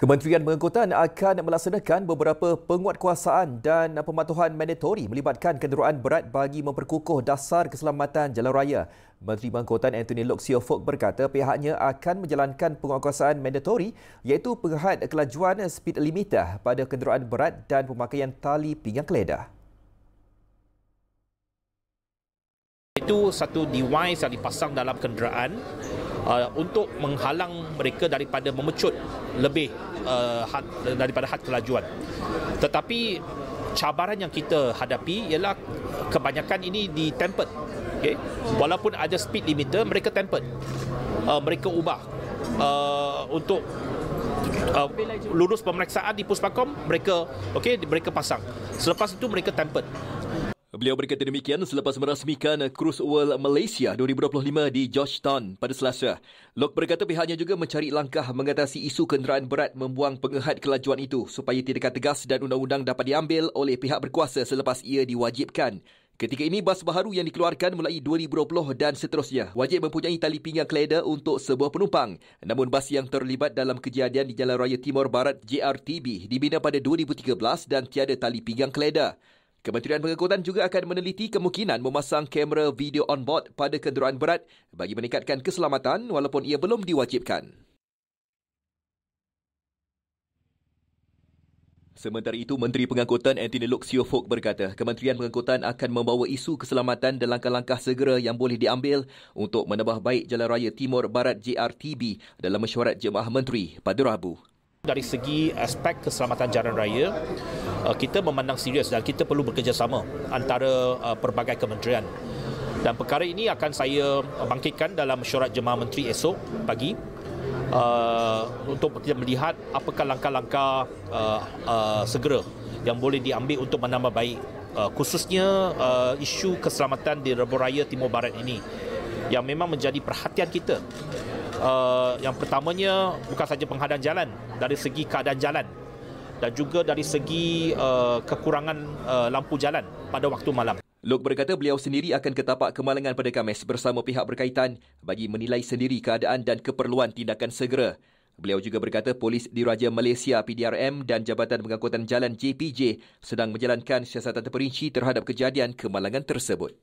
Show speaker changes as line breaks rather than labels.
Kementerian Pengangkutan akan melaksanakan beberapa penguatkuasaan dan pematuhan mandatori melibatkan kenderaan berat bagi memperkukuh dasar keselamatan jalan raya. Menteri Pengangkutan Anthony Loke Siew Fook berkata pihaknya akan menjalankan penguatkuasaan mandatori iaitu penghad kelajuan speed limiter pada kenderaan berat dan pemakaian tali pinggang keledar.
Itu satu device yang dipasang dalam kenderaan untuk menghalang mereka daripada memecut lebih daripada had kelajuan. Tetapi cabaran yang kita hadapi ialah kebanyakan ini di-tempered. Okay? Walaupun ada speed limiter, mereka tempered. Mereka ubah untuk lulus pemeriksaan di Puspakom, mereka pasang. Selepas itu mereka tempered.
Beliau berkata demikian selepas merasmikan Cruise World Malaysia 2025 di Georgetown pada Selasa. Loke berkata pihaknya juga mencari langkah mengatasi isu kenderaan berat membuang penghad kelajuan itu supaya tindakan tegas dan undang-undang dapat diambil oleh pihak berkuasa selepas ia diwajibkan. Ketika ini, bas baharu yang dikeluarkan mulai 2020 dan seterusnya wajib mempunyai tali pinggang keledar untuk sebuah penumpang. Namun bas yang terlibat dalam kejadian di Jalan Raya Timur Barat JRTB dibina pada 2013 dan tiada tali pinggang keledar. Kementerian Pengangkutan juga akan meneliti kemungkinan memasang kamera video on board pada kenderaan berat bagi meningkatkan keselamatan walaupun ia belum diwajibkan. Sementara itu, Menteri Pengangkutan Anthony Loke Siew Fook berkata Kementerian Pengangkutan akan membawa isu keselamatan dan langkah-langkah segera yang boleh diambil untuk menambah baik Jalan Raya Timur Barat JRTB dalam mesyuarat Jemaah Menteri pada Rabu.
Dari segi aspek keselamatan jalan raya, kita memandang serius dan kita perlu bekerjasama antara pelbagai kementerian. Dan perkara ini akan saya bangkitkan dalam mesyuarat Jemaah Menteri esok pagi untuk kita melihat apakah langkah-langkah segera yang boleh diambil untuk menambah baik khususnya isu keselamatan di Lebuh Raya Timur Barat ini yang memang menjadi perhatian kita. Yang pertamanya bukan saja penghadang jalan dari segi keadaan jalan dan juga dari segi kekurangan lampu jalan pada waktu malam.
Loke berkata beliau sendiri akan ke tapak Kemalangan pada Khamis bersama pihak berkaitan bagi menilai sendiri keadaan dan keperluan tindakan segera. Beliau juga berkata Polis Diraja Malaysia PDRM dan Jabatan Pengangkutan Jalan JPJ sedang menjalankan siasatan terperinci terhadap kejadian kemalangan tersebut.